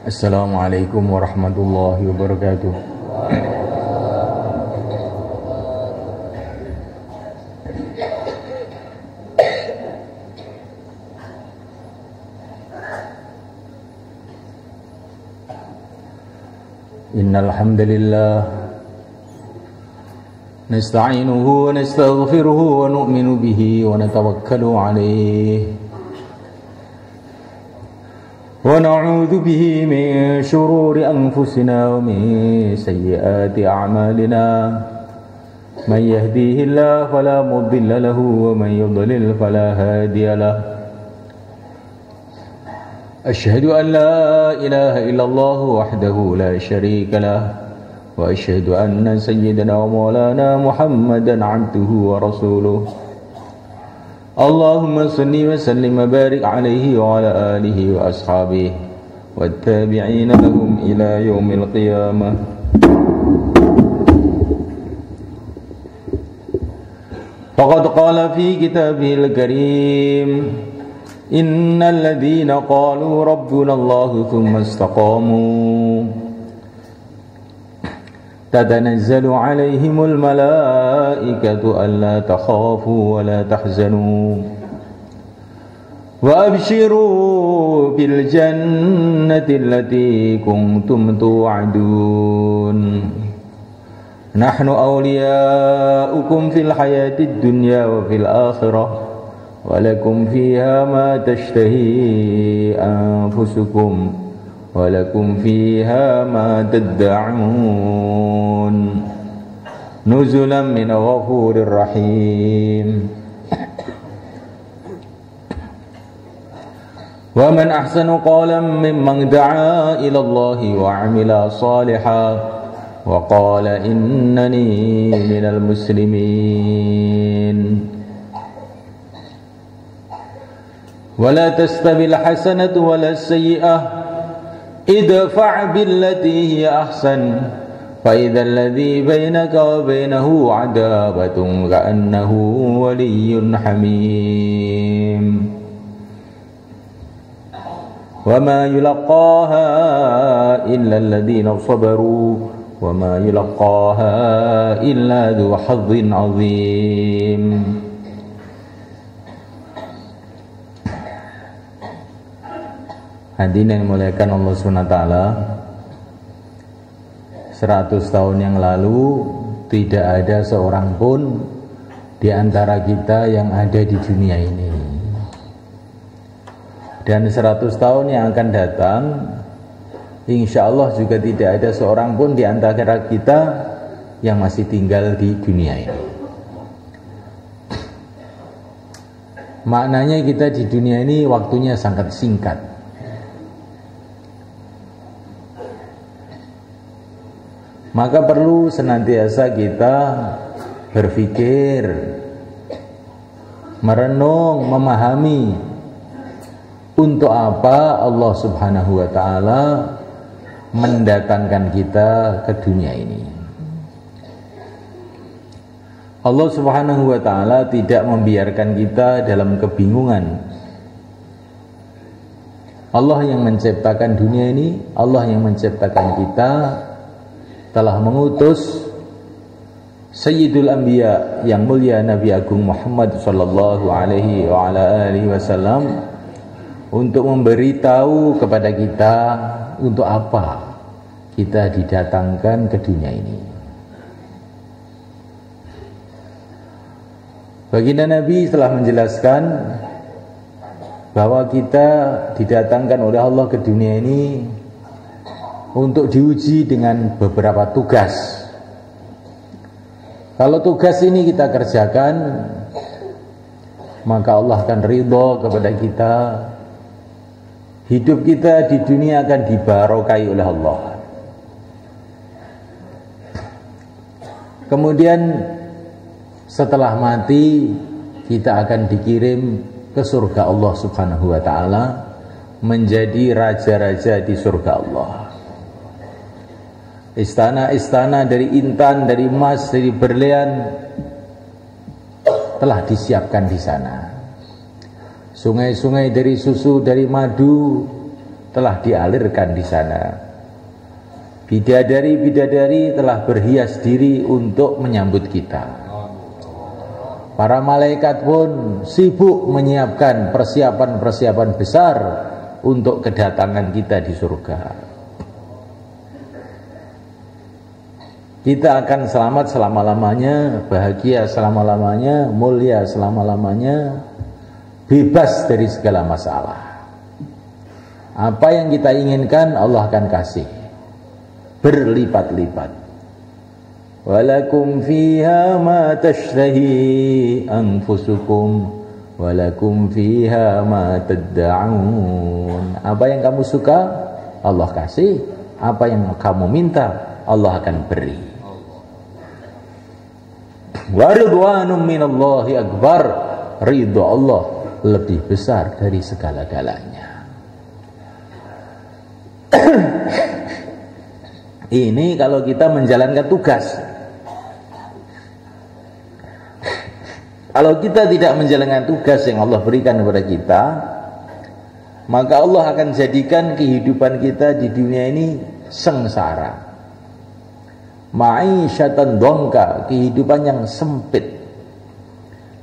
Assalamualaikum warahmatullahi wabarakatuh. Innal hamdalillah nasta'inuhu wa nastaghfiruhu wa nu'minu bihi wa natawakkalu 'alaihi wa na'udzu bihi min shururi anfusina wa min sayyiati a'malina man yahdihillahu fala mudilla lahu wa man yudlil fala hadiya lahu asyhadu an la ilaha illallah wahdahu la syarika lah wa asyhadu anna sayyidana wa maulana Muhammadan 'abduhu wa rasuluh. Allahumma salli wa sallim wa barik alaihi wa ala alihi wa ashabihi wattabi'ina lahum ila yaumil qiyamah. Faqad qala fi kitabihil karim innal ladzina qalu rabbuna Allahu thumma istaqamu tatanazzalu alaihimul malaikatu alla takhafu wa la tahzanu wa abshiru bil jannati allati kuntum tu'adun nahnu awliyaukum fil hayatid dunya wa fil akhirah wa lakum fiha ma tashtahi anfusukum walakum fiha ma tad'un nuzulan min ghafurir rahim. Wa man ahsanu qalan mimman da'a ila Allahi wa 'amila salihan wa qala innani minal muslimin. Wa la tastabil hasanatu wa la sayyi'ah idfa' billati hiya ahsan fa idzal ladzi bainaka wa bainahu 'adabatun ka'annahu waliyyun hamim. Wa ma yulaqaha illa alladhina sabaru wa ma yulaqaha illa dzu hazzin 'adzim. Hadirin yang dimuliakan Allah SWT, 100 tahun yang lalu tidak ada seorang pun di antara kita yang ada di dunia ini. Dan 100 tahun yang akan datang, insya Allah juga tidak ada seorang pun di antara kita yang masih tinggal di dunia ini. Maknanya kita di dunia ini waktunya sangat singkat. Maka perlu senantiasa kita berpikir, merenung, memahami untuk apa Allah Subhanahu wa ta'ala mendatangkan kita ke dunia ini. Allah Subhanahu wa ta'ala tidak membiarkan kita dalam kebingungan. Allah yang menciptakan dunia ini, Allah yang menciptakan kita, telah mengutus Sayyidul Anbiya yang mulia Nabi Agung Muhammad sallallahu alaihi wa ala alihi wasallam untuk memberitahu kepada kita untuk apa kita didatangkan ke dunia ini. Baginda Nabi telah menjelaskan bahwa kita didatangkan oleh Allah ke dunia ini untuk diuji dengan beberapa tugas. Kalau tugas ini kita kerjakan, maka Allah akan ridho kepada kita. Hidup kita di dunia akan dibarokai oleh Allah. Kemudian setelah mati, kita akan dikirim ke surga Allah Subhanahu wa ta'ala, menjadi raja-raja di surga Allah. Istana-istana dari intan, dari emas, dari berlian telah disiapkan di sana. Sungai-sungai dari susu, dari madu telah dialirkan di sana. Bidadari-bidadari telah berhias diri untuk menyambut kita. Para malaikat pun sibuk menyiapkan persiapan-persiapan besar untuk kedatangan kita di surga. Kita akan selamat selama-lamanya, bahagia selama-lamanya, mulia selama-lamanya, bebas dari segala masalah. Apa yang kita inginkan Allah akan kasih berlipat-lipat. Walakum fiha ma tashtahi anfusukum walakum fiha ma tad'un. Apa yang kamu suka Allah kasih, apa yang kamu minta Allah akan beri. Wa ridwanum minallahi akbar. Ridha Allah lebih besar dari segala-galanya. Ini kalau kita menjalankan tugas. Kalau kita tidak menjalankan tugas yang Allah berikan kepada kita, maka Allah akan jadikan kehidupan kita di dunia ini sengsara, ma'isyatan dongka, kehidupan yang sempit,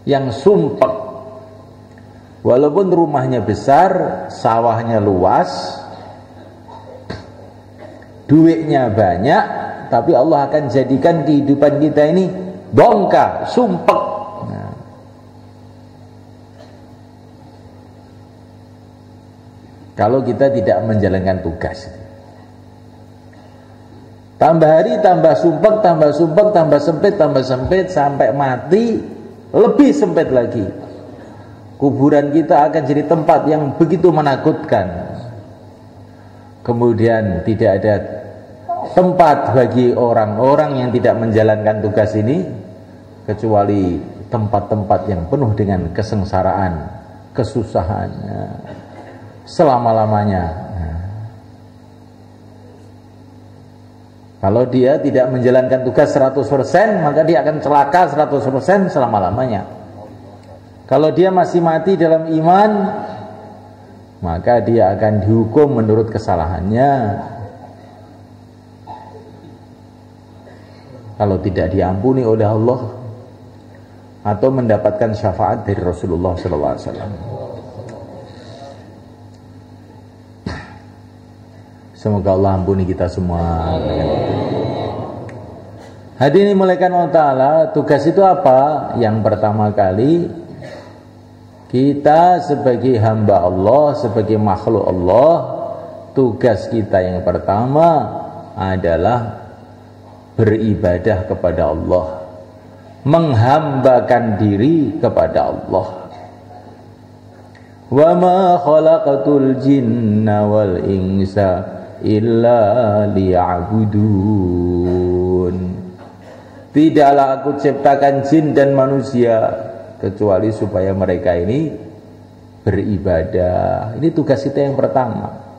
yang sumpek. Walaupun rumahnya besar, sawahnya luas, duitnya banyak, tapi Allah akan jadikan kehidupan kita ini dongka, sumpek. Nah. Kalau kita tidak menjalankan tugas, tambah hari tambah sumpek, tambah sempit, sampai mati lebih sempit lagi. Kuburan kita akan jadi tempat yang begitu menakutkan. Kemudian tidak ada tempat bagi orang-orang yang tidak menjalankan tugas ini kecuali tempat-tempat yang penuh dengan kesengsaraan, kesusahan selama-lamanya. Kalau dia tidak menjalankan tugas 100%, maka dia akan celaka 100% selama-lamanya. Kalau dia masih mati dalam iman, maka dia akan dihukum menurut kesalahannya. Kalau tidak diampuni oleh Allah atau mendapatkan syafaat dari Rasulullah SAW. Semoga Allah ampuni kita semua. Hadirin dimulakan Allah Ta'ala, tugas itu apa? Yang pertama kali, kita sebagai hamba Allah, sebagai makhluk Allah, tugas kita yang pertama adalah beribadah kepada Allah, menghambakan diri kepada Allah. Wa ma khalaqatul jinna wal insa illa liya'budun. Tidaklah aku ciptakan jin dan manusia kecuali supaya mereka ini beribadah. Ini tugas kita yang pertama.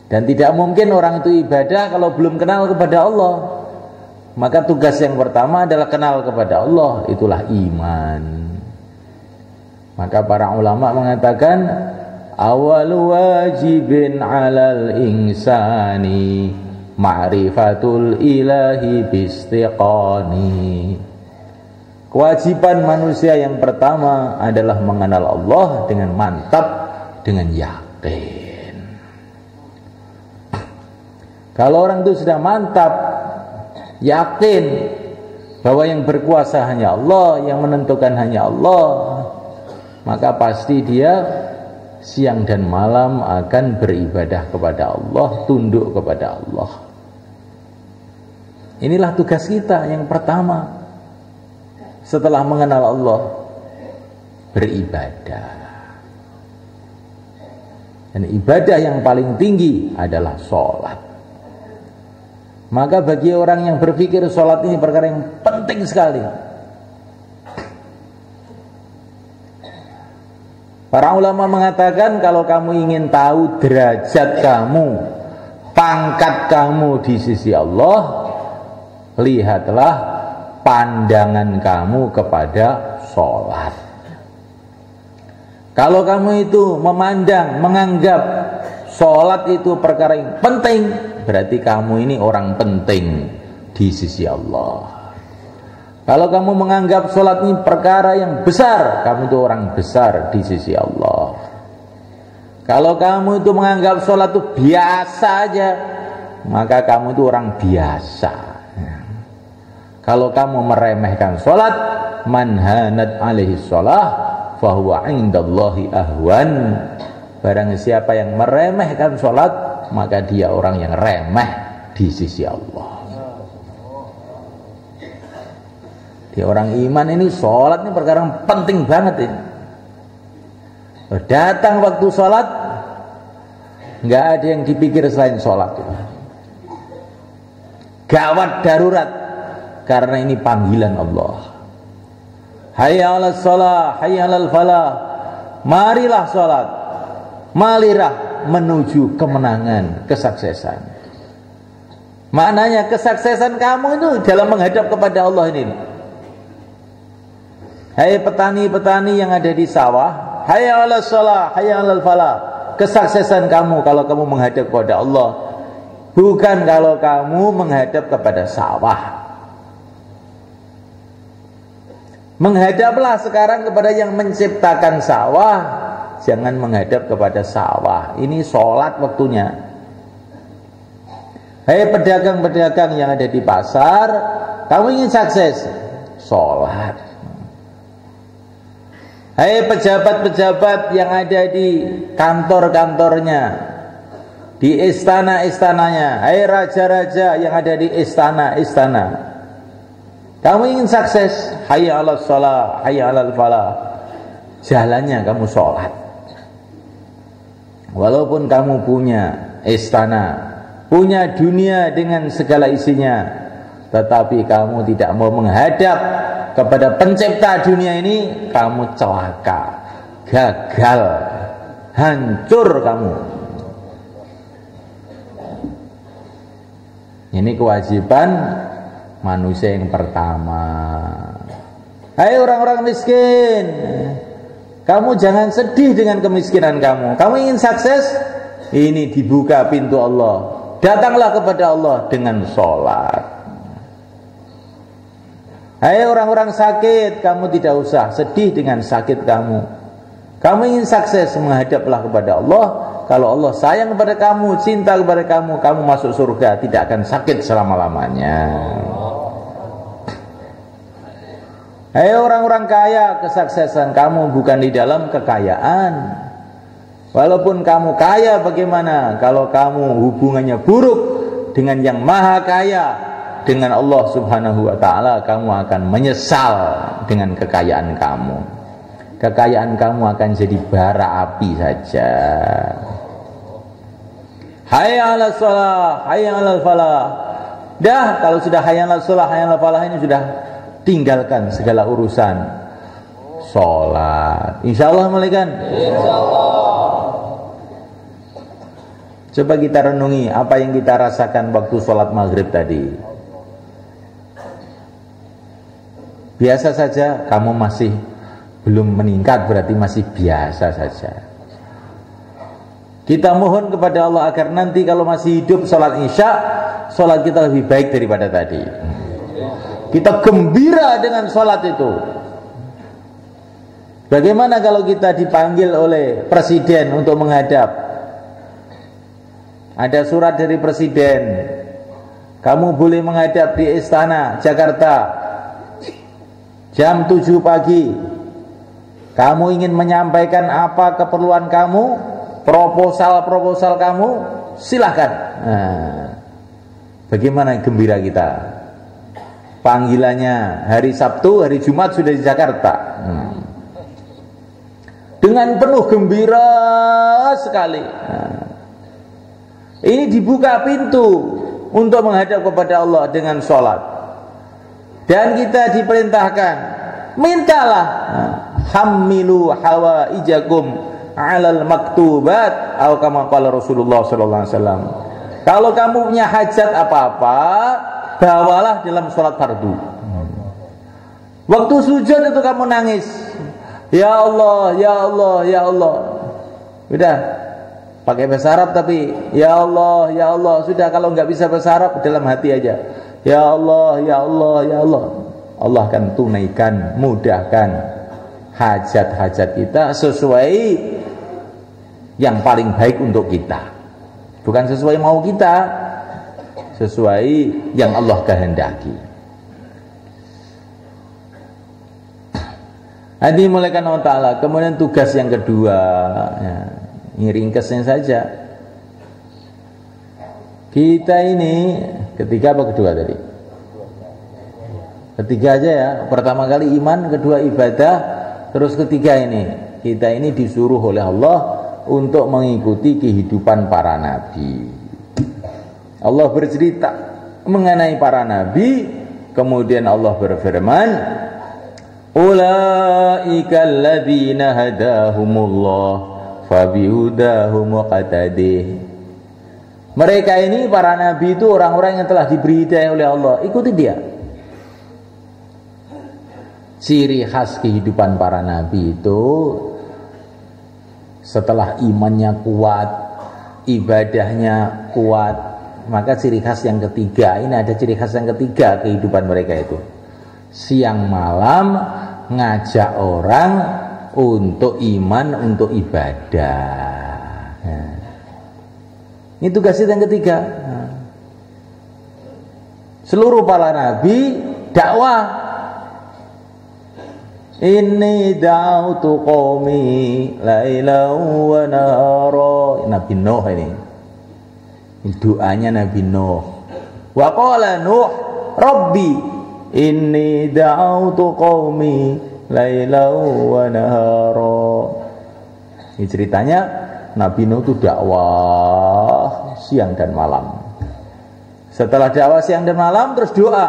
Dan tidak mungkin orang itu ibadah kalau belum kenal kepada Allah. Maka tugas yang pertama adalah kenal kepada Allah. Itulah iman. Maka para ulama mengatakan, awal wajibin alal insani ma'rifatul ilahi bistiqani. Kewajiban manusia yang pertama adalah mengenal Allah dengan mantap, dengan yakin. Kalau orang itu sudah mantap, yakin bahwa yang berkuasa hanya Allah, yang menentukan hanya Allah, maka pasti dia siang dan malam akan beribadah kepada Allah, tunduk kepada Allah. Inilah tugas kita yang pertama. Setelah mengenal Allah, beribadah. Dan ibadah yang paling tinggi adalah sholat. Maka bagi orang yang berpikir sholat ini perkara yang penting sekali, para ulama mengatakan kalau kamu ingin tahu derajat kamu, pangkat kamu di sisi Allah, lihatlah pandangan kamu kepada sholat. Kalau kamu itu memandang, menganggap sholat itu perkara yang penting, berarti kamu ini orang penting di sisi Allah. Kalau kamu menganggap sholat ini perkara yang besar, kamu itu orang besar di sisi Allah. Kalau kamu itu menganggap sholat itu biasa aja, maka kamu itu orang biasa. Kalau kamu meremehkan sholat, man hanat alaihi sholah fahuwa indallahi ahwan. Barang siapa yang meremehkan sholat, maka dia orang yang remeh di sisi Allah. Di orang iman ini sholat ini perkara yang penting banget ini. Datang waktu sholat, nggak ada yang dipikir selain sholat. Gawat darurat, karena ini panggilan Allah. Hayya 'alas shalah, hayya 'alal falah. Marilah sholat, marilah menuju kemenangan, kesuksesan. Maknanya kesuksesan kamu itu dalam menghadap kepada Allah ini. Hai petani-petani yang ada di sawah, hayya 'alas shalah, hayya 'alal falah. Kesuksesan kamu kalau kamu menghadap kepada Allah, bukan kalau kamu menghadap kepada sawah. Menghadaplah sekarang kepada yang menciptakan sawah, jangan menghadap kepada sawah. Ini sholat waktunya. Hei pedagang-pedagang yang ada di pasar, kamu ingin sukses, sholat. Hei pejabat-pejabat yang ada di kantor-kantornya, di istana-istananya, hei raja-raja yang ada di istana-istana, kamu ingin sukses, hayya 'alas shalah, hayya 'alal falah. Jalannya kamu sholat. Walaupun kamu punya istana, punya dunia dengan segala isinya, tetapi kamu tidak mau menghadap kepada pencipta dunia ini, kamu celaka, gagal, hancur kamu. Ini kewajiban manusia yang pertama. Hai orang-orang miskin, kamu jangan sedih dengan kemiskinan kamu. Kamu ingin sukses, ini dibuka pintu Allah. Datanglah kepada Allah dengan sholat. Hai orang-orang sakit, kamu tidak usah sedih dengan sakit kamu. Kamu ingin sukses, menghadaplah kepada Allah. Kalau Allah sayang kepada kamu, cinta kepada kamu, kamu masuk surga, tidak akan sakit selama-lamanya. Hei orang-orang kaya, kesuksesan kamu bukan di dalam kekayaan. Walaupun kamu kaya bagaimana, kalau kamu hubungannya buruk dengan yang maha kaya, dengan Allah subhanahu wa ta'ala, kamu akan menyesal dengan kekayaan kamu. Kekayaan kamu akan jadi bara api saja. Hayya 'alas shalah, hayya 'alal falah. Dah, kalau sudah hayya 'alas shalah, hayya 'alal falah ini sudah tinggalkan segala urusan sholat. Insyaallah malaikat. Insyaallah. Coba kita renungi apa yang kita rasakan waktu sholat maghrib tadi. Biasa saja, kamu masih belum meningkat, berarti masih biasa saja. Kita mohon kepada Allah agar nanti kalau masih hidup sholat isya, sholat kita lebih baik daripada tadi. Kita gembira dengan sholat itu. Bagaimana kalau kita dipanggil oleh presiden untuk menghadap? Ada surat dari presiden, kamu boleh menghadap di istana Jakarta jam 7 pagi. Kamu ingin menyampaikan apa keperluan kamu, proposal kamu, silahkan. Nah, bagaimana gembira kita? Panggilannya hari Sabtu, hari Jumat sudah di Jakarta. Dengan penuh gembira sekali. Ini dibuka pintu untuk menghadap kepada Allah dengan sholat. Dan kita diperintahkan, mintalah, hamilu hawaijakum alal maktubat, atau kama qala Rasulullah sallallahu alaihi wasallam. Kalau kamu punya hajat apa-apa, bawalah dalam sholat fardu. Waktu sujud itu kamu nangis, ya Allah, ya Allah, ya Allah. Udah, pakai bahasa Arab tapi ya Allah, ya Allah. Sudah, kalau nggak bisa bahasa Arab, dalam hati aja. Ya Allah, ya Allah, ya Allah. Allah akan tunaikan, mudahkan hajat-hajat kita sesuai yang paling baik untuk kita. Bukan sesuai mau kita, sesuai yang Allah kehendaki. Hadi mulaikan Allah Ta'ala. Kemudian tugas yang kedua, ya, ini ringkasnya saja. Kita ini ketiga apa kedua tadi? Ketiga aja ya. Pertama kali iman, kedua ibadah, terus ketiga ini. Kita ini disuruh oleh Allah untuk mengikuti kehidupan para nabi. Allah bercerita mengenai para nabi, kemudian Allah berfirman, ulaika alladzina hadahumullah fabihudahum muqtadih. Mereka ini para nabi itu orang-orang yang telah diberi hidayah oleh Allah, ikuti dia. Ciri khas kehidupan para nabi itu setelah imannya kuat, ibadahnya kuat, maka ciri khas yang ketiga, ini ada ciri khas yang ketiga kehidupan mereka itu. Siang malam ngajak orang untuk iman, untuk ibadah. Nah, ini tugasnya yang ketiga. Nah, seluruh para nabi dakwah. Inni da'utu qaumi lailan wa nahara. Nabi Nuh ini doanya Nabi Nuh. Wa qala Nuh Rabbi inni da'utu qaumi lailan wa nahara. Ini ceritanya Nabi Nuh itu dakwah siang dan malam. Setelah dakwah siang dan malam terus doa,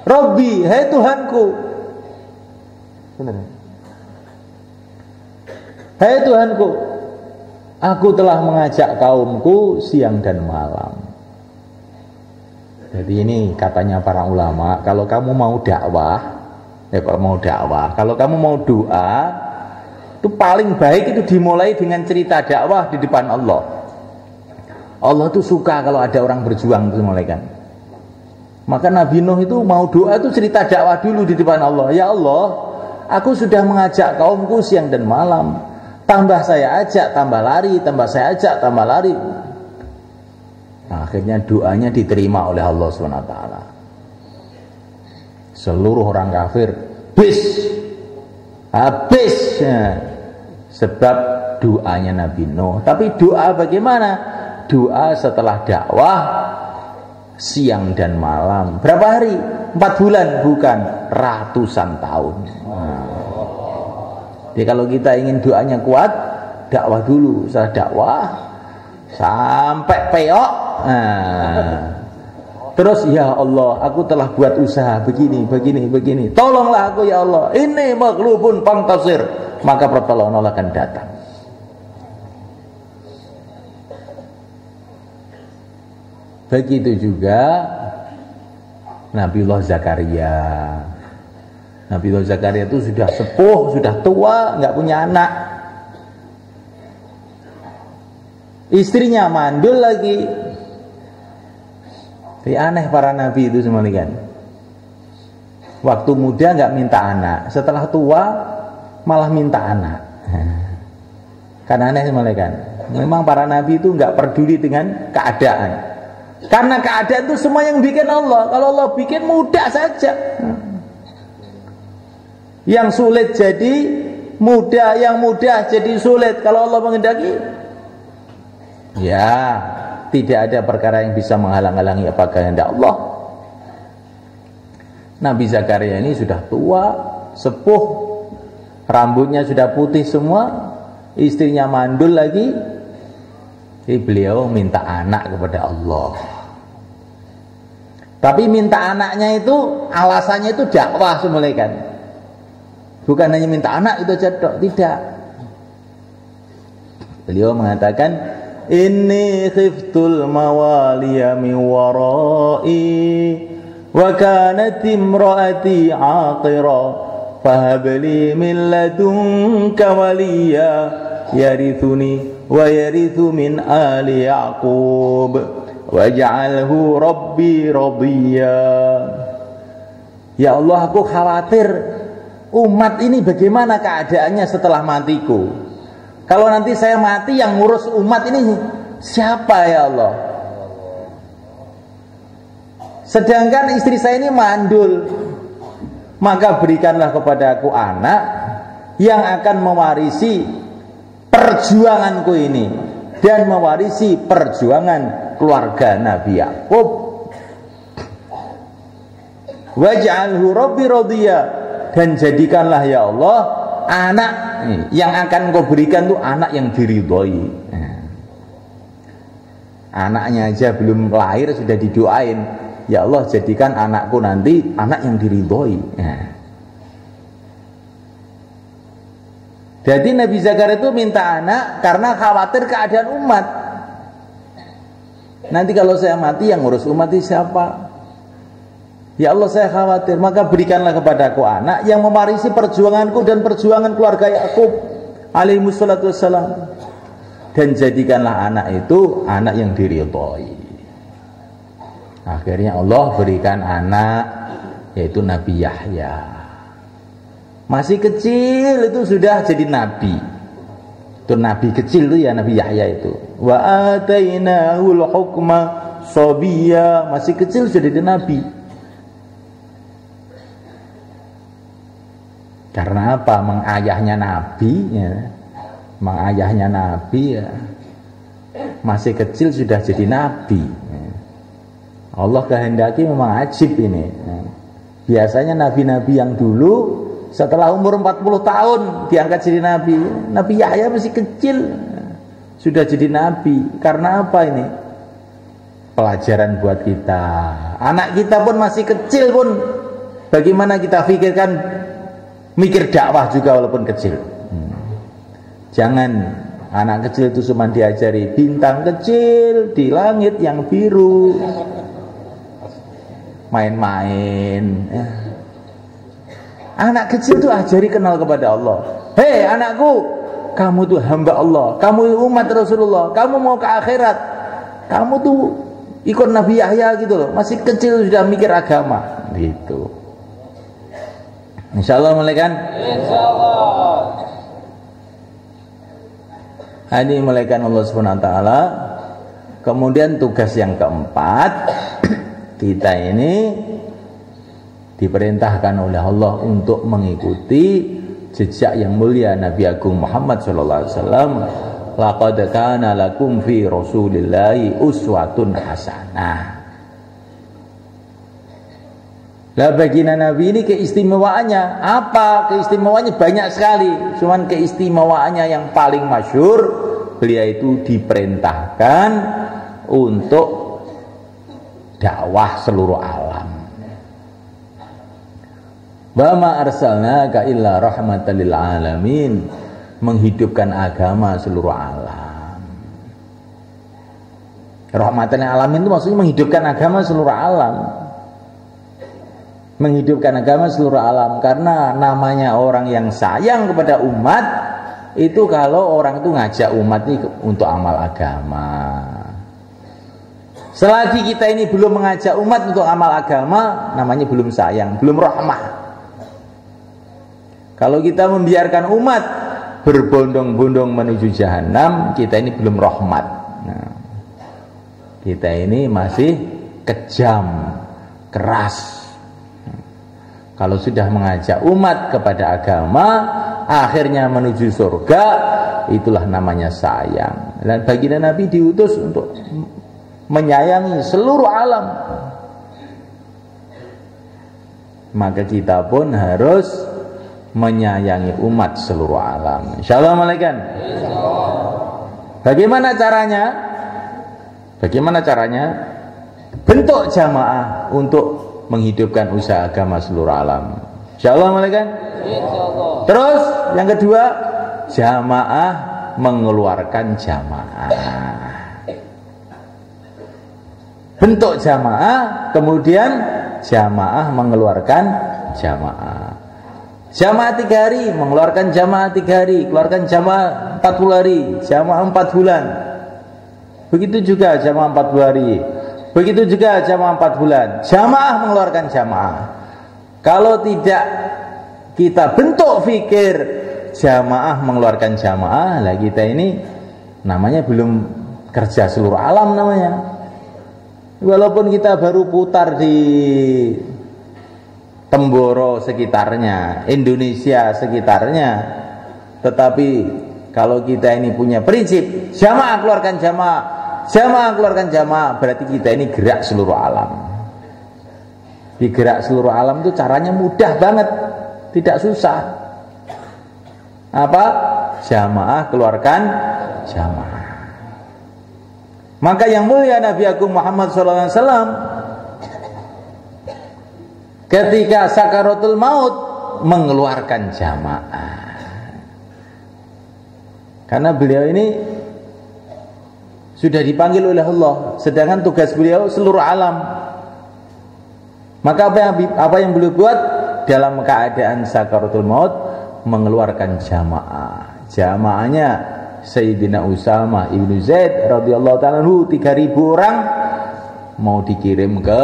Rabbi, hai Tuhanku. Benar. Hai Tuhanku, aku telah mengajak kaumku siang dan malam. Jadi ini katanya para ulama, kalau kamu mau dakwah, kalau kamu mau doa, itu paling baik itu dimulai dengan cerita dakwah di depan Allah. Allah tuh suka kalau ada orang berjuang itu mulaikan. Maka Nabi Nuh itu mau doa itu cerita dakwah dulu di depan Allah. Ya Allah, aku sudah mengajak kaumku siang dan malam. Tambah saya ajak, tambah lari. Tambah saya ajak, tambah lari. Nah, akhirnya doanya diterima oleh Allah SWT. Seluruh orang kafir habis ya, sebab doanya Nabi Nuh. Tapi doa bagaimana? Doa setelah dakwah siang dan malam. Berapa hari? 4 bulan? Bukan, ratusan tahun. Jadi kalau kita ingin doanya kuat, dakwah dulu. Setelah dakwah sampai peok, terus ya Allah, aku telah buat usaha begini. Tolonglah aku ya Allah. Ini maghlubun fantasir. Maka pertolongan Allah akan datang. Begitu juga Nabiullah Zakaria. Nabiullah Zakaria itu sudah sepuh, sudah tua, nggak punya anak. Istrinya mandul lagi. Jadi aneh para nabi itu semua kan. Waktu muda nggak minta anak, setelah tua malah minta anak. Kan aneh semua kan. Memang para nabi itu nggak peduli dengan keadaan. Karena keadaan itu semua yang bikin Allah. Kalau Allah bikin mudah saja. Yang sulit jadi mudah, yang mudah jadi sulit. Kalau Allah menghendaki, ya tidak ada perkara yang bisa menghalang-halangi apa kehendak Allah. Nabi Zakaria ini sudah tua, sepuh, rambutnya sudah putih semua, istrinya mandul lagi. Jadi beliau minta anak kepada Allah. Tapi minta anaknya itu alasannya itu dakwah semula kan. Bukan hanya minta anak itu aja, tidak. Beliau mengatakan, inni khiftul mawaliya min warai wa kanat imraati aqira fahab li min ladunka waliya yarithuni wa yarithu min ali Yaqub waj'alhu rabbi radiyya. Ya Allah, aku khawatir umat ini bagaimana keadaannya setelah matiku. Kalau nanti saya mati, yang ngurus umat ini siapa ya Allah? Sedangkan istri saya ini mandul. Maka berikanlah kepada aku anak yang akan mewarisi perjuanganku ini dan mewarisi perjuangan keluarga Nabi Yakub. Waj'alhu rabbi radiyya, dan jadikanlah ya Allah anak yang akan kau berikan itu anak yang diridhoi. Anaknya aja belum lahir sudah didoain, ya Allah jadikan anakku nanti anak yang diridhoi. Jadi Nabi Zakaria itu minta anak karena khawatir keadaan umat. Nanti kalau saya mati yang ngurus umat itu siapa? Ya Allah, saya khawatir, maka berikanlah kepadaku anak yang mewarisi perjuanganku dan perjuangan keluarga Yakub alaihi wassalatu wassalam, dan jadikanlah anak itu anak yang diridhoi. Akhirnya Allah berikan anak, yaitu Nabi Yahya. Masih kecil itu sudah jadi nabi. Itu nabi kecil itu ya, Nabi Yahya itu. Wa atainahul hukma sabiyya, masih kecil sudah jadi nabi. Karena apa? Mengayahnya nabi ya. Mengayahnya nabi ya. Masih kecil sudah jadi nabi. Allah kehendaki memang ajib ini. Biasanya nabi-nabi yang dulu setelah umur 40 tahun diangkat jadi nabi. Nabi Yahya masih kecil sudah jadi nabi. Karena apa ini? Pelajaran buat kita. Anak kita pun masih kecil pun bagaimana kita pikirkan, mikir dakwah juga walaupun kecil. Jangan anak kecil itu cuma diajari bintang kecil di langit yang biru, main-main. Anak kecil itu ajari kenal kepada Allah. Hei anakku, kamu tuh hamba Allah, kamu umat Rasulullah, kamu mau ke akhirat, kamu tuh ikut Nabi Yahya gitu loh. Masih kecil sudah mikir agama gitu. Insyaallah mulai kan? Insyaallah. Ini mulaikan Allah Subhanahu wa taala. Kemudian tugas yang keempat, kita ini diperintahkan oleh Allah untuk mengikuti jejak yang mulia Nabi Agung Muhammad sallallahu alaihi wasallam. Laqad kana lakum fi Rasulillahi uswatun hasanah. Lah baginda Nabi ini keistimewaannya apa? Keistimewaannya banyak sekali. Cuman keistimewaannya yang paling masyhur, beliau itu diperintahkan untuk dakwah seluruh alam. Wa ma arsalnaka illa rahmatan lil alamin, menghidupkan agama seluruh alam. Rahmatan lil alamin itu maksudnya menghidupkan agama seluruh alam. Menghidupkan agama seluruh alam, karena namanya orang yang sayang kepada umat itu kalau orang itu ngajak umat ini untuk amal agama. Selagi kita ini belum mengajak umat untuk amal agama, namanya belum sayang, belum rahmah. Kalau kita membiarkan umat berbondong-bondong menuju jahanam, kita ini belum rahmat. Nah, kita ini masih kejam, keras. Kalau sudah mengajak umat kepada agama, akhirnya menuju surga, itulah namanya sayang. Dan baginda Nabi diutus untuk menyayangi seluruh alam. Maka kita pun harus menyayangi umat seluruh alam. Insyaallah malaikat. Bagaimana caranya? Bagaimana caranya? Bentuk jamaah untuk menghidupkan usaha agama seluruh alam. Insyaallah malaikat. Insyaallah. Terus yang kedua, jamaah mengeluarkan jamaah. Bentuk jamaah, kemudian jamaah mengeluarkan jamaah. Jamaah 3 hari mengeluarkan jamaah 3 hari, keluarkan jamaah 40 hari, jamaah 4 bulan. Begitu juga jamaah 40 hari. Begitu juga jamaah 4 bulan. Jamaah mengeluarkan jamaah. Kalau tidak kita bentuk fikir jamaah mengeluarkan jamaah, lah kita ini namanya belum kerja seluruh alam namanya. Walaupun kita baru putar di Temboro sekitarnya, Indonesia sekitarnya, tetapi kalau kita ini punya prinsip jamaah keluarkan jamaah, jamaah keluarkan jamaah, berarti kita ini gerak seluruh alam. Di gerak seluruh alam itu caranya mudah banget, tidak susah. Apa? Jamaah keluarkan jamaah. Maka yang mulia Nabi Agung Muhammad SAW ketika sakaratul maut mengeluarkan jamaah. Karena beliau ini sudah dipanggil oleh Allah, sedangkan tugas beliau seluruh alam. Maka apa yang beliau buat dalam keadaan sakaratul maut mengeluarkan jamaah. Jamaahnya Sayyidina Usamah ibnu Zaid radhiyallahu ta'ala anhu 3.000 orang mau dikirim ke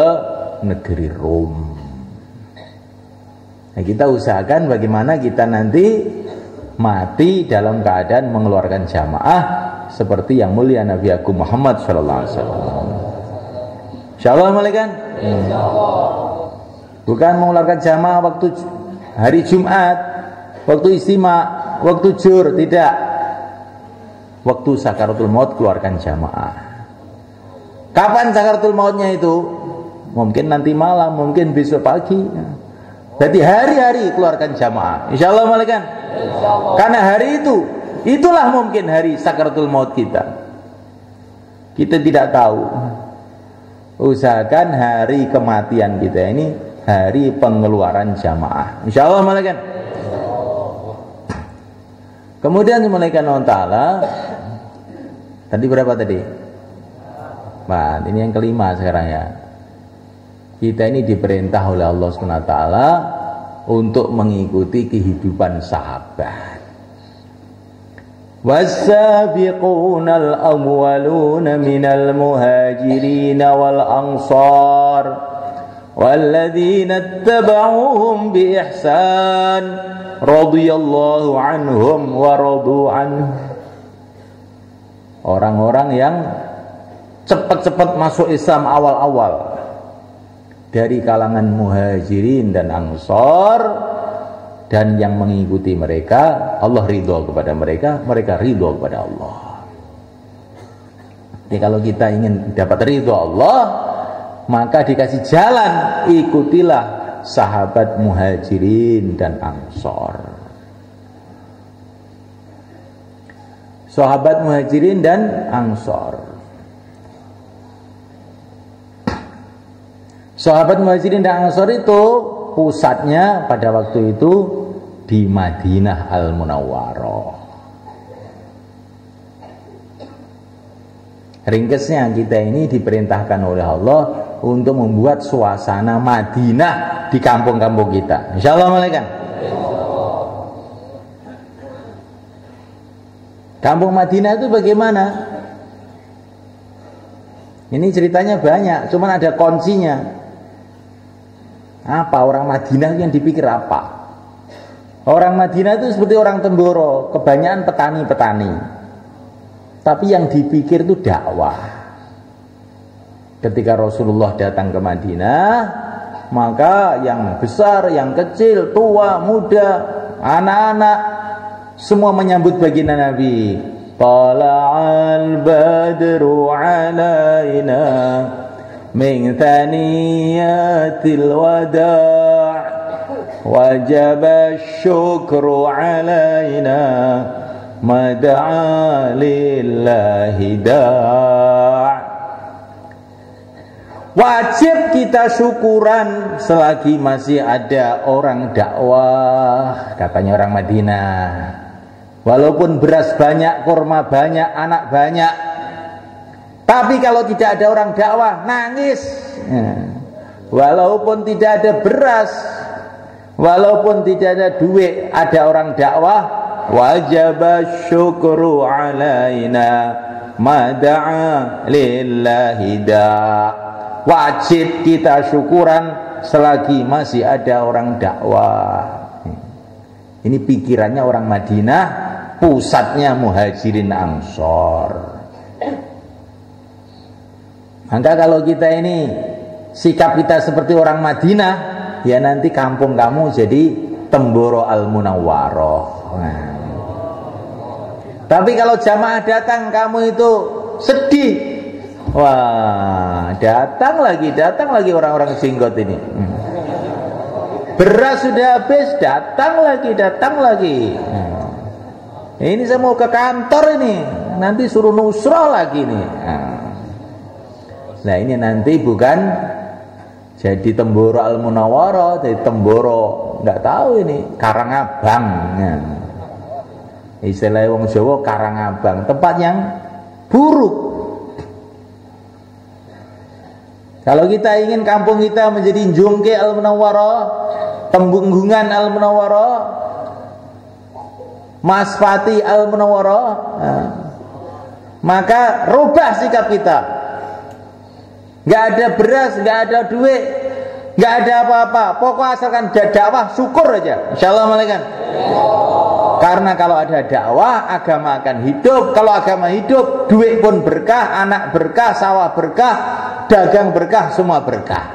negeri Rom. Nah, kita usahakan bagaimana kita nanti mati dalam keadaan mengeluarkan jamaah seperti yang mulia Nabi Agung Muhammad sallallahu alaihi wasallam. Insyaallah malaikat. Bukan mengeluarkan jamaah waktu hari Jumat, waktu istima, waktu jur, tidak. Waktu sakaratul maut keluarkan jamaah. Kapan sakaratul mautnya itu? Mungkin nanti malam, mungkin besok pagi. Jadi hari-hari keluarkan jamaah. Insyaallah malaikat. Karena hari itu, itulah mungkin hari sakaratul maut kita. Kita tidak tahu. Usahakan hari kematian kita ini hari pengeluaran jamaah. Insyaallah malaikat. Kemudian malaikat Allah Ta'ala tadi berapa tadi? Nah, ini yang kelima sekarang ya. Kita ini diperintah oleh Allah SWT untuk mengikuti kehidupan sahabat. Was-sabiqunal awwaluna minal muhajirin wal ansar walladzina ittaba'uuhum bi ihsan radhiyallahu anhum wa radu anhu. Orang-orang yang cepat-cepat masuk Islam awal-awal dari kalangan muhajirin dan ansor, dan yang mengikuti mereka, Allah ridho kepada mereka, mereka ridho kepada Allah. Jadi kalau kita ingin dapat ridho Allah, maka dikasih jalan, ikutilah sahabat muhajirin dan ansor. Sahabat muhajirin dan ansor. Sahabat muhajirin dan ansor itu pusatnya pada waktu itu di Madinah Al-Munawwarah. Ringkesnya kita ini diperintahkan oleh Allah untuk membuat suasana Madinah di kampung-kampung kita. Insyaallah malaikat. Kampung Madinah itu bagaimana? Ini ceritanya banyak, cuman ada kuncinya. Apa orang Madinah yang dipikir apa? Orang Madinah itu seperti orang Temboro, kebanyakan petani-petani. Tapi yang dipikir itu dakwah. Ketika Rasulullah datang ke Madinah, maka yang besar, yang kecil, tua, muda, anak-anak, semua menyambut baginda Nabi. Tala'al badru alaina min thaniyatil wada' wajaba syukru alaina mada'a lillahi da'. Wajib kita syukuran selagi masih ada orang dakwah, katanya orang Madinah. Walaupun beras banyak, kurma banyak, anak banyak, tapi kalau tidak ada orang dakwah, nangis. Walaupun tidak ada beras, walaupun tidak ada duit, ada orang dakwah, wajaba syukru alaina mada'a lillahi da. Wajib kita syukuran selagi masih ada orang dakwah. Ini pikirannya orang Madinah, pusatnya Muhajirin Ansor. Maka kalau kita ini sikap kita seperti orang Madinah, ya nanti kampung kamu jadi Temboro Al-Munawwaroh. Nah. Tapi kalau jamaah datang kamu itu sedih, wah datang lagi orang-orang jenggot ini. Beras sudah habis, datang lagi. Ini saya mau ke kantor ini, nanti suruh nusroh lagi nih. Nah ini nanti bukan jadi Temboro Al-Munawwaroh, jadi Temboro nggak tahu ini Karangabang. Istilah wong Jawa Karangabang, tempat yang buruk. Kalau kita ingin kampung kita menjadi Jongke Al-Munawwaroh, Tembunggungan Al-Munawwaroh, Maspati Al-Munawwaroh, maka rubah sikap kita. Gak ada beras, gak ada duit, gak ada apa-apa, pokok asalkan ada dakwah, syukur aja. Insyaallah malaikat. Karena kalau ada dakwah, agama akan hidup. Kalau agama hidup, duit pun berkah, anak berkah, sawah berkah, dagang berkah, semua berkah.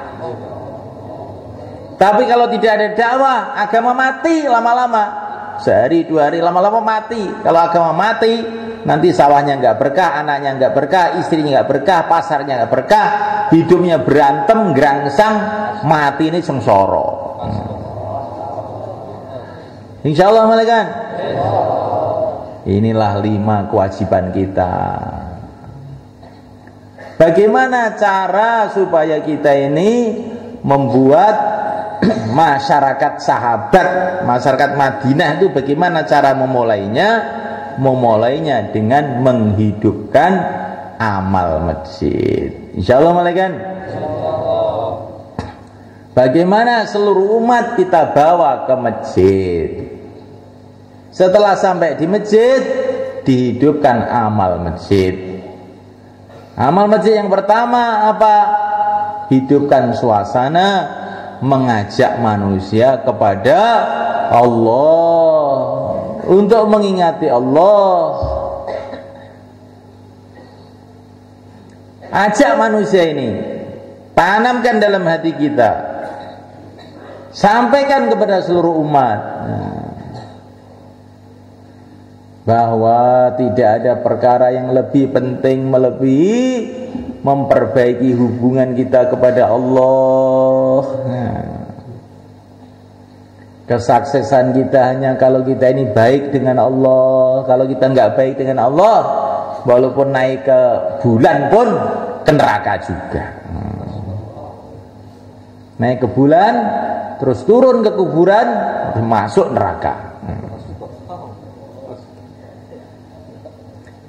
Tapi kalau tidak ada dakwah, agama mati lama-lama. Sehari, 2 hari, lama-lama mati. Kalau agama mati, nanti sawahnya nggak berkah, anaknya nggak berkah, istrinya nggak berkah, pasarnya nggak berkah, hidupnya berantem, gerangsang, mati ini sengsara. Insyaallah malaikat. Inilah 5 kewajiban kita. Bagaimana cara supaya kita ini membuat masyarakat sahabat, masyarakat Madinah itu bagaimana cara memulainya? Memulainya dengan menghidupkan amal masjid. Insyaallah malaikat. Bagaimana seluruh umat kita bawa ke masjid. Setelah sampai di masjid, dihidupkan amal masjid. Amal masjid yang pertama apa? Hidupkan suasana, mengajak manusia kepada Allah, untuk mengingati Allah. Ajak manusia ini, tanamkan dalam hati kita, sampaikan kepada seluruh umat bahwa tidak ada perkara yang lebih penting melebihi memperbaiki hubungan kita kepada Allah. Kesuksesan kita hanya kalau kita ini baik dengan Allah. Kalau kita nggak baik dengan Allah, walaupun naik ke bulan pun ke neraka juga. Naik ke bulan, terus turun ke kuburan, masuk neraka.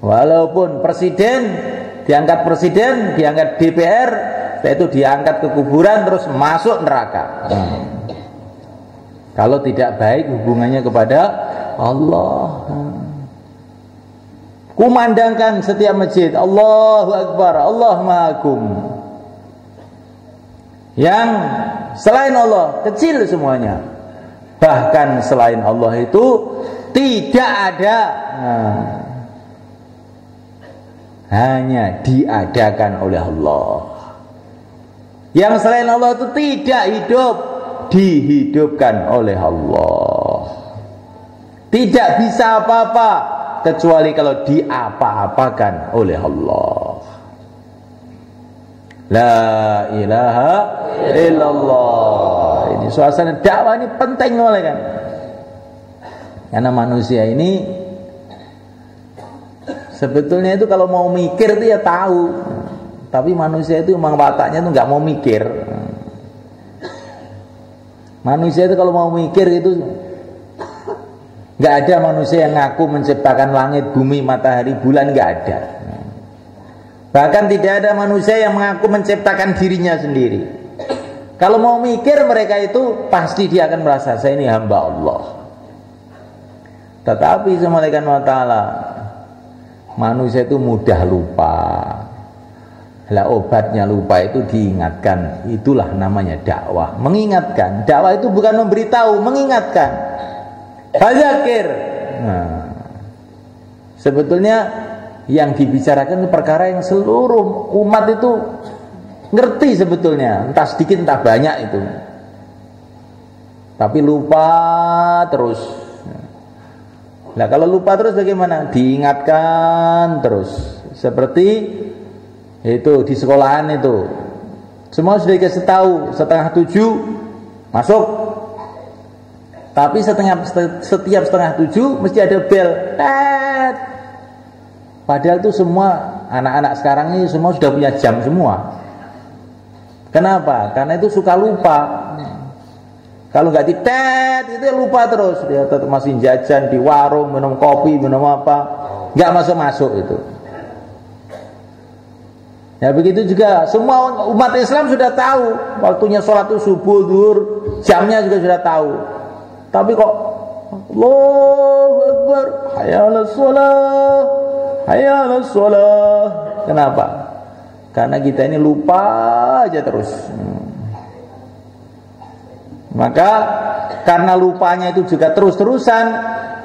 Walaupun presiden, diangkat DPR, setelah itu diangkat ke kuburan, terus masuk neraka. Kalau tidak baik hubungannya kepada Allah. Kumandangkan setiap masjid, Allahu Akbar, Allah Ma'akum. Yang selain Allah kecil semuanya. Bahkan selain Allah itu tidak ada, hanya diadakan oleh Allah. Yang selain Allah itu tidak hidup, dihidupkan oleh Allah. Tidak bisa apa-apa kecuali kalau diapa-apakan oleh Allah. La ilaha illallah. Ini suasana dakwah ini penting oleh kan. Karena manusia ini sebetulnya itu kalau mau mikir itu ya tahu. Tapi manusia itu memang wataknya itu nggak mau mikir. Manusia itu kalau mau mikir itu nggak ada manusia yang ngaku menciptakan langit, bumi, matahari, bulan, nggak ada. Bahkan tidak ada manusia yang mengaku menciptakan dirinya sendiri. Kalau mau mikir mereka itu pasti dia akan merasa saya ini hamba Allah. Tetapi malaikat wa ta'ala, manusia itu mudah lupa. Lah obatnya lupa itu diingatkan. Itulah namanya dakwah, mengingatkan. Dakwah itu bukan memberitahu, mengingatkan. Fadzakir. Nah, sebetulnya yang dibicarakan perkara yang seluruh umat itu ngerti sebetulnya, entah sedikit entah banyak itu. Tapi lupa terus. Nah, kalau lupa terus bagaimana? Diingatkan terus. Seperti itu di sekolahan itu. Semua sudah dikasih tahu 6:30 masuk. Tapi setiap 6:30 mesti ada bel. Padahal itu semua anak-anak sekarang ini semua sudah punya jam semua. Kenapa? Karena itu suka lupa. Kalau nggak ditet itu lupa terus. Dia tetap masih jajan di warung, minum kopi, minum apa, nggak masuk itu. Ya begitu juga semua umat Islam sudah tahu waktunya sholat itu subuh, zuhur, jamnya juga sudah tahu. Tapi kok Allahu Akbar, hayya 'alas shalah, hayya 'alas shalah. Kenapa? Karena kita ini lupa aja terus. Maka karena lupanya itu juga terus-terusan,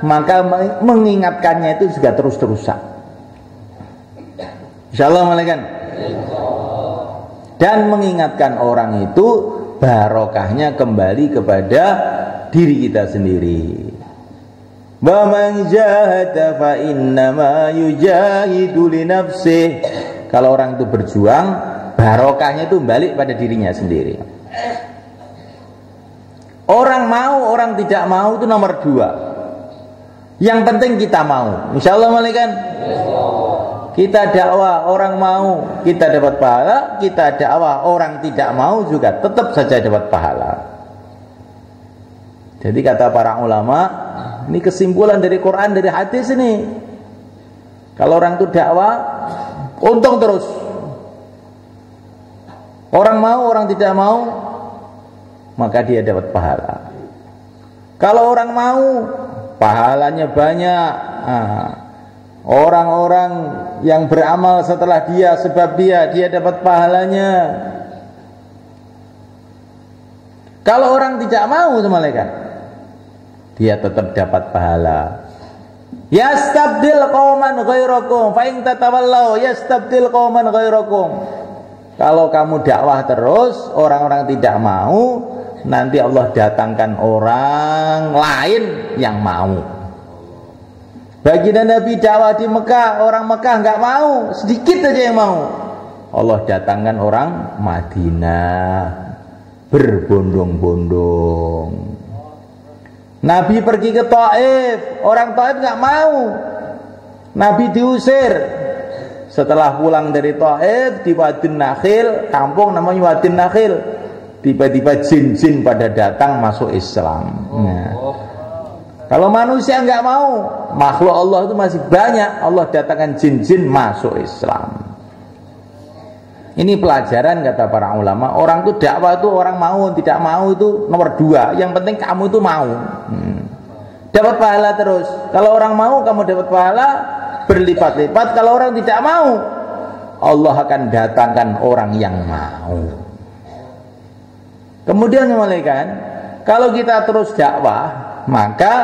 maka mengingatkannya itu juga terus-terusan. Insyaallah malaikat. Dan mengingatkan orang itu barokahnya kembali kepada diri kita sendiri. Wa man jahada fa innama yujahidu li nafsihi. Kalau orang itu berjuang, barokahnya itu balik pada dirinya sendiri. Orang mau, orang tidak mau itu nomor 2. Yang penting kita mau. Insyaallah malaikat. Kita dakwah orang mau, kita dapat pahala. Kita dakwah orang tidak mau juga tetap saja dapat pahala. Jadi kata para ulama, ini kesimpulan dari Quran, dari hadis ini. Kalau orang itu dakwah, untung terus. Orang mau, orang tidak mau, maka dia dapat pahala. Kalau orang mau, pahalanya banyak. Orang-orang yang beramal setelah dia, sebab dia dapat pahalanya. Kalau orang tidak mau, malaikat, dia tetap dapat pahala. Yastabdil qauman ghairakum fa in tatawallaw yastabdil qauman ghairakum. Kalau kamu dakwah terus, orang-orang tidak mau, nanti Allah datangkan orang lain yang mau. Baginda Nabi dakwah di Mekah, orang Mekah nggak mau, sedikit aja yang mau. Allah datangkan orang Madinah berbondong-bondong. Nabi pergi ke Taif, orang Taif nggak mau. Nabi diusir. Setelah pulang dari Taif di Wadin Nakhil, kampung namanya Wadin Nakhil, tiba-tiba jin-jin pada datang masuk Islam. Nah, kalau manusia nggak mau, makhluk Allah itu masih banyak. Allah datangkan jin-jin masuk Islam. Ini pelajaran kata para ulama. Orang itu dakwah itu orang mau tidak mau itu nomor 2. Yang penting kamu itu mau. Dapat pahala terus. Kalau orang mau kamu dapat pahala berlipat-lipat. Kalau orang tidak mau, Allah akan datangkan orang yang mau. Kemudian malaikat, kalau kita terus dakwah, maka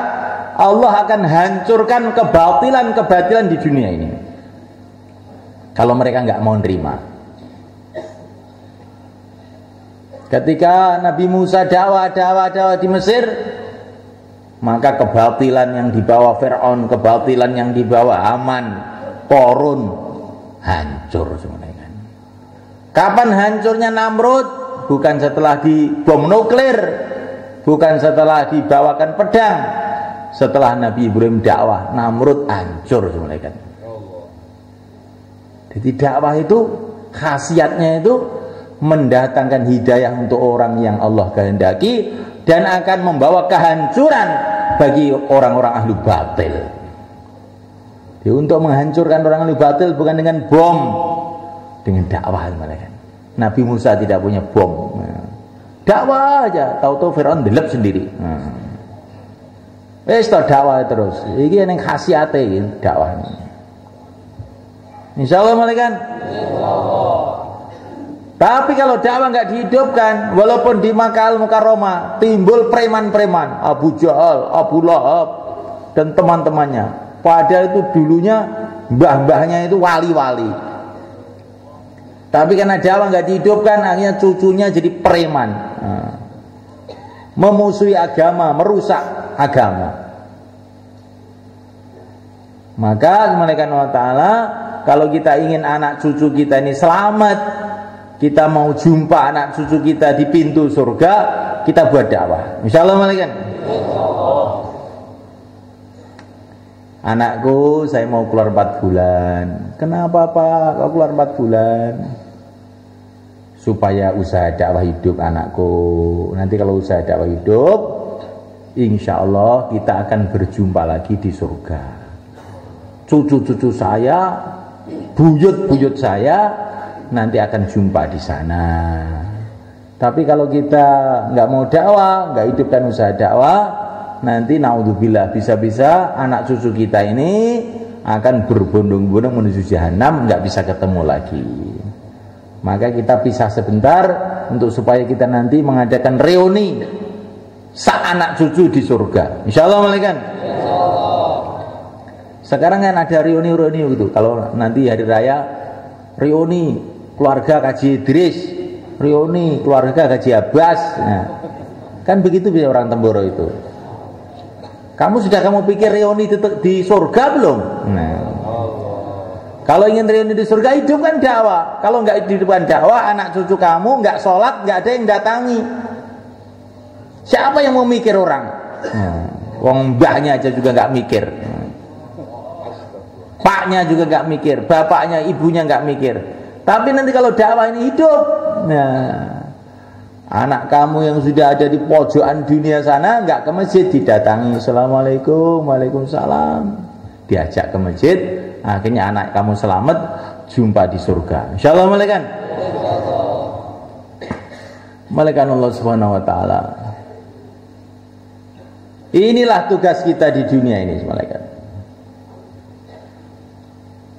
Allah akan hancurkan kebatilan-kebatilan di dunia ini. Kalau mereka nggak mau nerima. Ketika Nabi Musa dakwah di Mesir, maka kebatilan yang dibawa Fir'aun, kebatilan yang dibawa Haman, Qorun, hancur semuanya. Kapan hancurnya Namrud? Bukan setelah dibom nuklir, bukan setelah dibawakan pedang. Setelah Nabi Ibrahim dakwah, Namrud hancur semuanya. Jadi dakwah itu khasiatnya itu mendatangkan hidayah untuk orang yang Allah kehendaki dan akan membawa kehancuran bagi orang-orang ahli batil. Jadi untuk menghancurkan orang ahli batil bukan dengan bom, dengan dakwah. Nabi Musa tidak punya bom, dakwah aja, tahu-tahu Fir'aun delep sendiri. Wis to dakwah terus. Iki ning khasiate iki dakwah. Insyaallah malaikat. Tapi kalau dakwah nggak dihidupkan, walaupun di Makkah Al-Mukarramah timbul preman-preman, Abu Jahal, Abu Lahab dan teman-temannya. Padahal itu dulunya mbah-mbahnya itu wali-wali. Tapi karena dakwah nggak dihidupkan, akhirnya cucunya jadi preman, memusuhi agama, merusak agama. Maka malaikat Allah Ta'ala, kalau kita ingin anak cucu kita ini selamat, kita mau jumpa anak cucu kita di pintu surga, kita buat dakwah. Insyaallah malaikat. Anakku, saya mau keluar 4 bulan. Kenapa Pak? Kau keluar 4 bulan? Supaya usaha dakwah hidup anakku. Nanti kalau usaha dakwah hidup, insya Allah kita akan berjumpa lagi di surga. Cucu-cucu saya, buyut-buyut saya nanti akan jumpa di sana. Tapi kalau kita nggak mau dakwah, nggak hidupkan usaha dakwah, nanti naudzubillah bisa-bisa anak cucu kita ini akan berbondong-bondong menuju jahanam, nggak bisa ketemu lagi. Maka kita pisah sebentar untuk supaya kita nanti mengadakan reuni sak anak cucu di surga. Insyaallah malaikat. Sekarang kan ada reuni-reuni gitu. Kalau nanti hari raya reuni keluarga Kaji Idris, reuni keluarga Kaji Abbas. Nah, kan begitu bisa orang Temboro itu. Kamu pikir reuni di surga belum? Nah, kalau ingin reuni di surga, hidupkan dakwah. Kalau nggak hidupkan dakwah, anak cucu kamu nggak sholat, nggak ada yang datangi. Siapa yang mau mikir orang? Nah, wong mbahnya aja juga nggak mikir. Paknya juga nggak mikir, bapaknya, ibunya nggak mikir. Tapi nanti kalau dakwah ini hidup, nah, anak kamu yang sudah ada di pojokan dunia sana nggak ke masjid, didatangi, assalamualaikum, waalaikumsalam, diajak ke masjid, akhirnya anak kamu selamat, jumpa di surga. Insyaallah malaikat. Malaikat Allah Subhanahu Wa Taala. Inilah tugas kita di dunia ini, malaikat.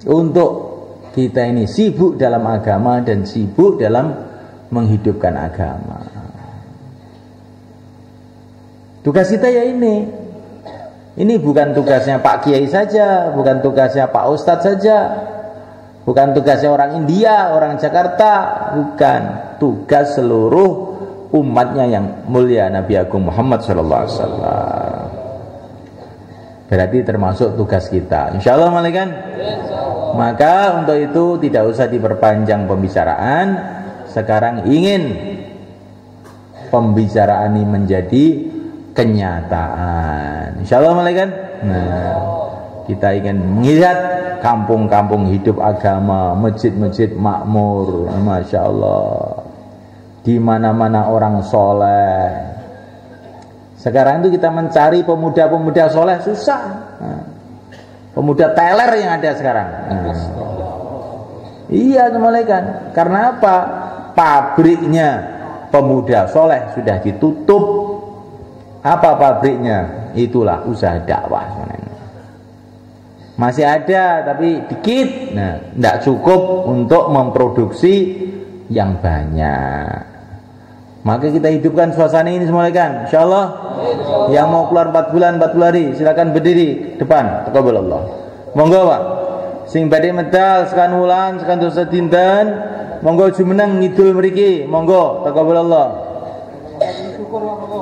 Untuk kita ini sibuk dalam agama dan sibuk dalam menghidupkan agama. Tugas kita ya ini. Ini bukan tugasnya Pak Kiai saja, bukan tugasnya Pak Ustadz saja, bukan tugasnya orang India, orang Jakarta, bukan. Tugas seluruh umatnya yang mulia Nabi Agung Muhammad SAW. Berarti termasuk tugas kita. Insyaallah malaikat. Maka untuk itu tidak usah diperpanjang pembicaraan. Sekarang ingin pembicaraan ini menjadi kenyataan. Insyaallah malaikat. Nah, kita ingin melihat kampung-kampung hidup agama, masjid-masjid makmur, masya Allah. Di mana-mana orang soleh. Sekarang itu kita mencari pemuda-pemuda soleh susah. Nah, pemuda teler yang ada sekarang. Nah, iya malaikat. Karena apa? Pabriknya pemuda soleh sudah ditutup. Apa pabriknya? Itulah usaha dakwah. Masih ada tapi dikit. Nah, tidak cukup untuk memproduksi yang banyak. Maka kita hidupkan suasana ini malaikat. Insyaallah. Yang mau keluar 4 bulan 40 hari silakan berdiri depan. Taqabbalallah. Monggo Pak. Sing badhe medal sekan wulan sekan dosa dinten, monggo jumeneng ngidul mriki. Monggo taqabbalallah. Syukur monggo.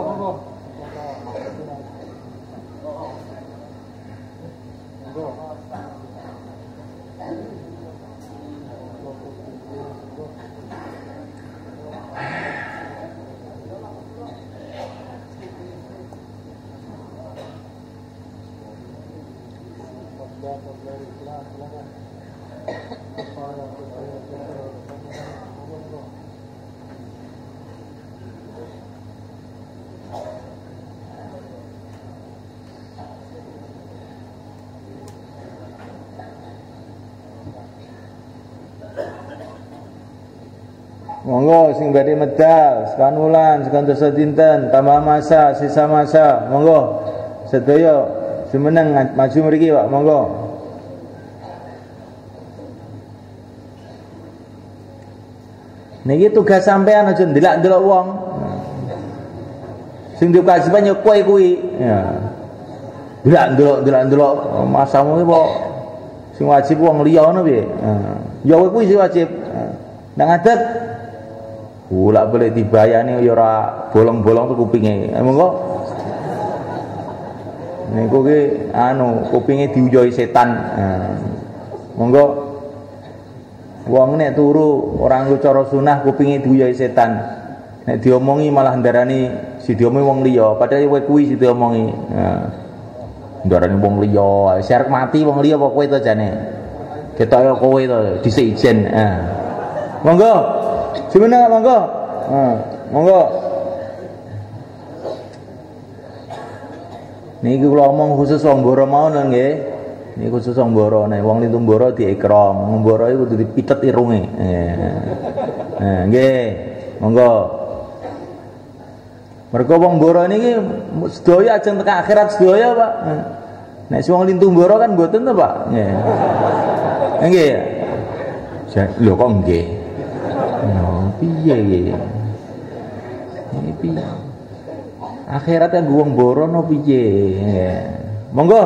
Monggo sing badhe medal sekan wulan sekan dosa dinten tambah masa sisa masa monggo sedaya semeneng maju mriki Pak, monggo. Niki tugas sampean aja ndelok-ndelok wong. Sing dikewajiban yo kowe kuwi. Ya. Ndelok-ndelok masamu iki kok sing wajib wong liya ngono piye? Ya kowe kuwi sing wajib. Nang ngadeg bolak-balik dibayani ya ora bolong-bolong tuh kupinge. Monggo. Niku ki kupinge diuyohi setan. Monggo. Wong nek turu ora nggo cara sunah kupinge diuyohi setan. Nek diomongi malah ndarani si diomongi wong liya, padahal kowe kuwi si diomongi. Ndarani wong liya, syarat mati wong liya apa kowe to jane. Ketoke kowe to dhisik ijen. Monggo. Semeneng monggo. Monggo. Niki kula omong khusus wong Mboro mau nggih. Niki khusus wong Mboro, nek wong lintu Mboro diikram. Wong Mboro iku kudu dipitet irunge. Nggih. Monggo. Mergo wong Mboro niki sedaya ajeng tekan akhirat sedaya, Pak. Nek wong lintu Mboro kan mboten to, Pak. Nggih. Nggih. Lho kok nggih. Piye iki? Iki piye? Akhirat yang wong Mboro no piye? Monggo,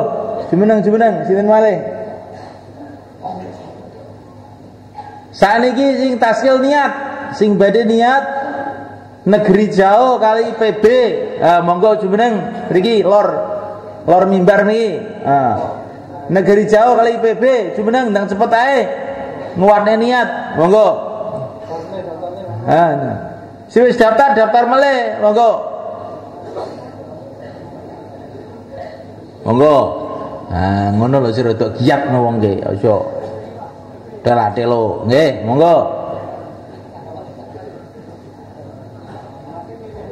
jumeneng sinten malih. Saniki sing taskil niat, sing badhe niat negeri jauh kali IPB. Monggo jumeneng mriki lor mimbar niki. Negeri jauh kali IPB, jumeneng ndang cepet ae. Nguatne niat, monggo. Sing wis daftar meleh, monggo. Monggo. Ngono lho sira tok giatno wong ki, aja telatelo. Nggih, monggo.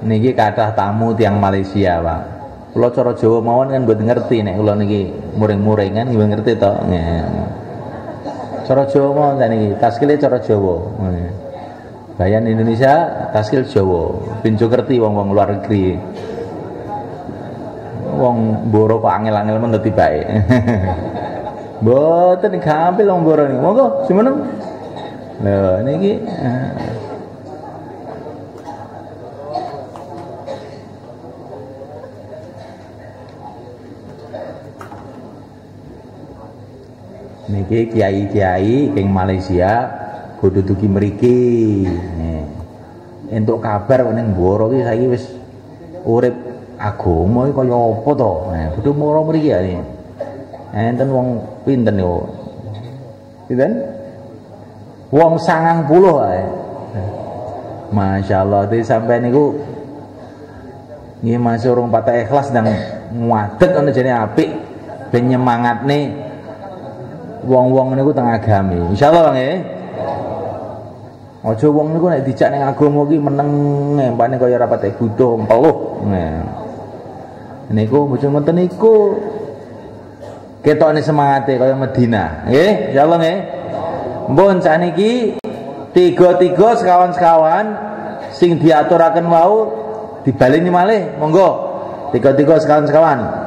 Niki kathah tamu tiyang Malaysia, Pak. Kula cara Jawa mawon kan mboten ngerti nek kula niki muring-muring kan nggih ngerti to. Nggih. Cara Jawa mawon niki, taskile cara Jawa. Bayan Indonesia, taskil Jawa. Pinjo ngerti wong-wong luar negeri. Wong Mboro kok angel-angel men dadi bae. Mboten gampil wong Mboro niki. Monggo semeneng. Lho niki niki kiai-kiai king Malaysia kudu dugi mriki. Entuk kabar ning Mboro iki saiki wis urip agama iki kaya apa to? Kudu moro mriki ya. Enten wong pinten yo. Pinten? Wong 90 ae. Masyaallah iki sampean niku nggih masih urung patah ikhlas ndang ngadeg ana jane apik ben nyemangatne wong-wong niku teng agami. Insyaallah nggih. Aja wong niku nek dijak ning agama iki meneng empane kaya ora patek butuh empeluh. Niku mboten niku ketokne semangate kaya Medina. Nggih, insyaallah nggih. Mbon saniki tiga-tiga sekawan-sekawan sing diaturaken wau dibaleni malih. Monggo. Tiga-tiga sekawan-sekawan.